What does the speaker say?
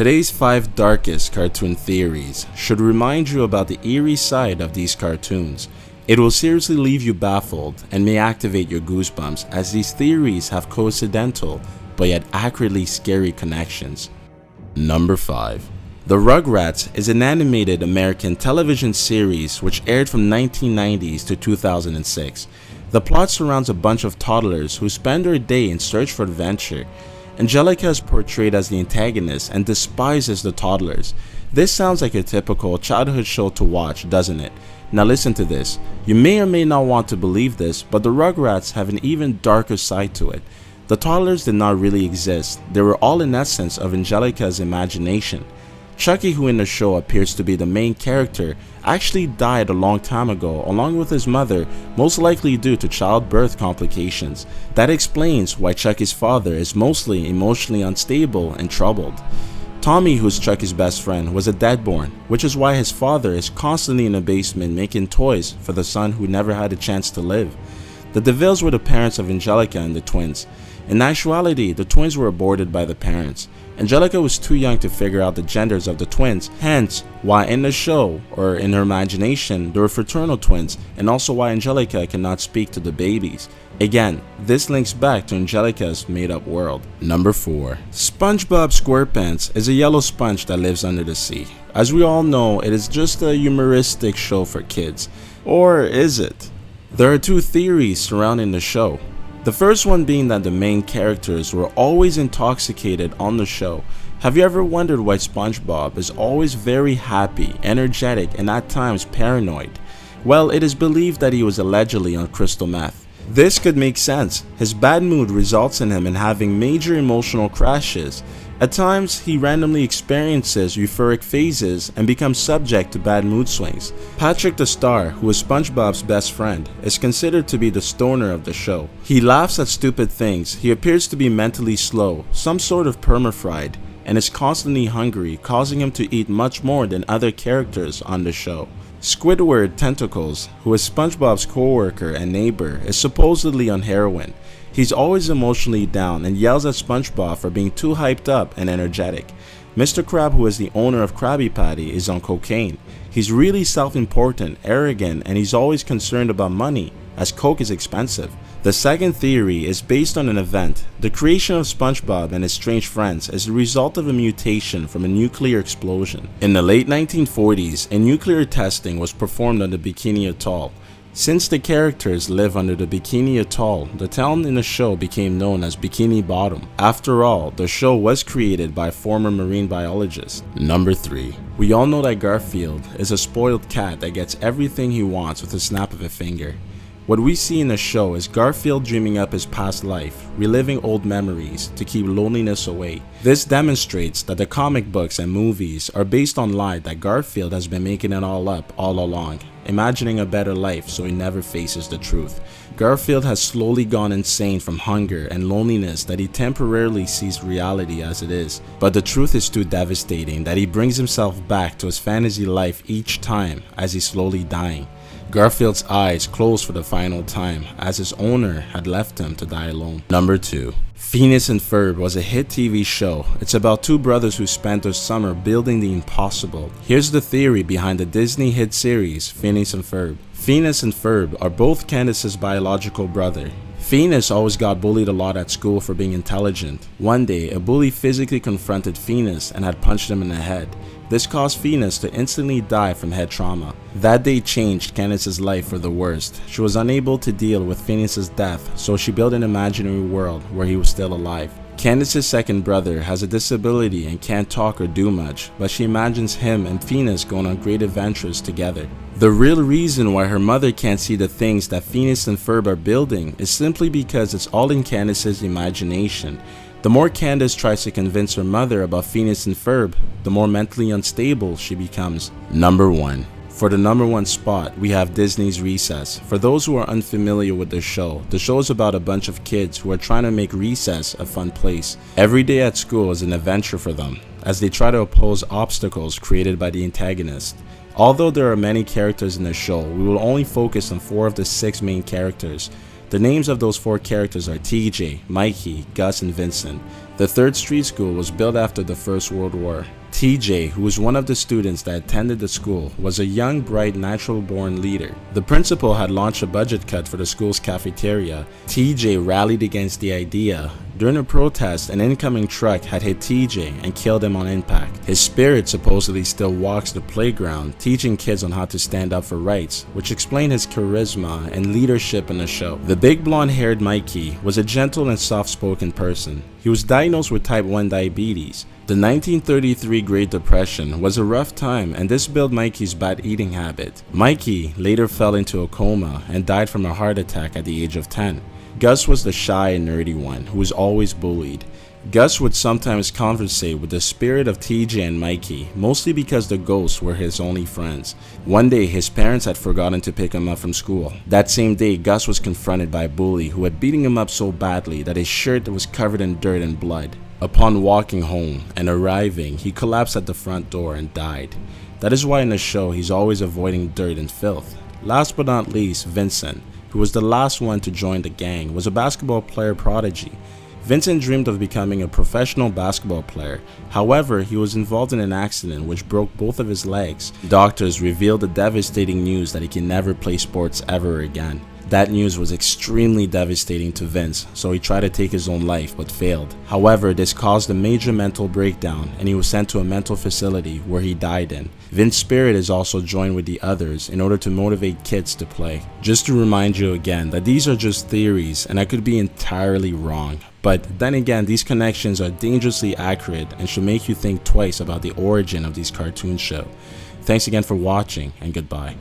Today's 5 darkest cartoon theories should remind you about the eerie side of these cartoons. It will seriously leave you baffled and may activate your goosebumps, as these theories have coincidental but yet accurately scary connections. Number 5. The Rugrats is an animated American television series which aired from 1990s to 2006. The plot surrounds a bunch of toddlers who spend their day in search for adventure. Angelica is portrayed as the antagonist and despises the toddlers. This sounds like a typical childhood show to watch, doesn't it? Now listen to this. You may or may not want to believe this, but the Rugrats have an even darker side to it. The toddlers did not really exist. They were all in essence of Angelica's imagination. Chucky, who in the show appears to be the main character, actually died a long time ago along with his mother, most likely due to childbirth complications. That explains why Chucky's father is mostly emotionally unstable and troubled. Tommy, who's Chucky's best friend, was a deadborn, which is why his father is constantly in the basement making toys for the son who never had a chance to live. The DeVilles were the parents of Angelica and the twins. In actuality, the twins were aborted by the parents. Angelica was too young to figure out the genders of the twins, hence why in the show, or in her imagination, they were fraternal twins, and also why Angelica cannot speak to the babies. Again, this links back to Angelica's made-up world. Number 4. SpongeBob SquarePants is a yellow sponge that lives under the sea. As we all know, it is just a humoristic show for kids. Or is it? There are 2 theories surrounding the show. The first one being that the main characters were always intoxicated on the show. Have you ever wondered why SpongeBob is always very happy, energetic, and at times paranoid? Well, it is believed that he was allegedly on crystal meth. This could make sense. His bad mood results in him having major emotional crashes. At times, he randomly experiences euphoric phases and becomes subject to bad mood swings. Patrick the Star, who is SpongeBob's best friend, is considered to be the stoner of the show. He laughs at stupid things, he appears to be mentally slow, some sort of permafried, and is constantly hungry, causing him to eat much more than other characters on the show. Squidward Tentacles, who is SpongeBob's co-worker and neighbor, is supposedly on heroin. He's always emotionally down and yells at SpongeBob for being too hyped up and energetic. Mr. Crab, who is the owner of Krabby Patty, is on cocaine. He's really self-important, arrogant, and he's always concerned about money, as coke is expensive. The second theory is based on an event. The creation of SpongeBob and his strange friends is the result of a mutation from a nuclear explosion. In the late 1940s, a nuclear testing was performed on the Bikini Atoll. Since the characters live under the Bikini Atoll, the town in the show became known as Bikini Bottom. After all, the show was created by a former marine biologist. Number 3. We all know that Garfield is a spoiled cat that gets everything he wants with a snap of a finger. What we see in the show is Garfield dreaming up his past life, reliving old memories to keep loneliness away. This demonstrates that the comic books and movies are based on lie that Garfield has been making it all up all along, imagining a better life so he never faces the truth. Garfield has slowly gone insane from hunger and loneliness that he temporarily sees reality as it is. But the truth is too devastating that he brings himself back to his fantasy life each time as he's slowly dying. Garfield's eyes closed for the final time as his owner had left him to die alone. Number 2. Phineas and Ferb was a hit TV show. It's about 2 brothers who spent their summer building the impossible. Here's the theory behind the Disney hit series Phineas and Ferb. Phineas and Ferb are both Candace's biological brother. Phineas always got bullied a lot at school for being intelligent. One day, a bully physically confronted Phineas and had punched him in the head. This caused Phineas to instantly die from head trauma. That day changed Candace's life for the worst. She was unable to deal with Phineas's death, so she built an imaginary world where he was still alive. Candace's second brother has a disability and can't talk or do much, but she imagines him and Phineas going on great adventures together. The real reason why her mother can't see the things that Phineas and Ferb are building is simply because it's all in Candace's imagination. The more Candace tries to convince her mother about Phineas and Ferb, the more mentally unstable she becomes. Number 1. For the number 1 spot, we have Disney's Recess. For those who are unfamiliar with the show is about a bunch of kids who are trying to make recess a fun place. Every day at school is an adventure for them, as they try to oppose obstacles created by the antagonist. Although there are many characters in the show, we will only focus on 4 of the 6 main characters. The names of those 4 characters are TJ, Mikey, Gus, and Vincent. The 3rd Street School was built after the First World War. TJ, who was one of the students that attended the school, was a young, bright, natural-born leader. The principal had launched a budget cut for the school's cafeteria. TJ rallied against the idea. During a protest, an incoming truck had hit TJ and killed him on impact. His spirit supposedly still walks the playground, teaching kids on how to stand up for rights, which explained his charisma and leadership in the show. The big blonde-haired Mikey was a gentle and soft-spoken person. He was diagnosed with type 1 diabetes. The 1933 Great Depression was a rough time, and this built Mikey's bad eating habit. Mikey later fell into a coma and died from a heart attack at the age of 10. Gus was the shy and nerdy one who was always bullied. Gus would sometimes conversate with the spirit of TJ and Mikey, mostly because the ghosts were his only friends. One day, his parents had forgotten to pick him up from school. That same day, Gus was confronted by a bully who had beaten him up so badly that his shirt was covered in dirt and blood. Upon walking home and arriving, he collapsed at the front door and died. That is why in the show, he's always avoiding dirt and filth. Last but not least, Vincent, who was the last one to join the gang, was a basketball player prodigy. Vincent dreamed of becoming a professional basketball player. However, he was involved in an accident which broke both of his legs. Doctors revealed the devastating news that he can never play sports ever again. That news was extremely devastating to Vince, so he tried to take his own life but failed. However, this caused a major mental breakdown and he was sent to a mental facility where he died in. Vince's spirit is also joined with the others in order to motivate kids to play. Just to remind you again that these are just theories and I could be entirely wrong. But then again, these connections are dangerously accurate and should make you think twice about the origin of these cartoon shows. Thanks again for watching and goodbye.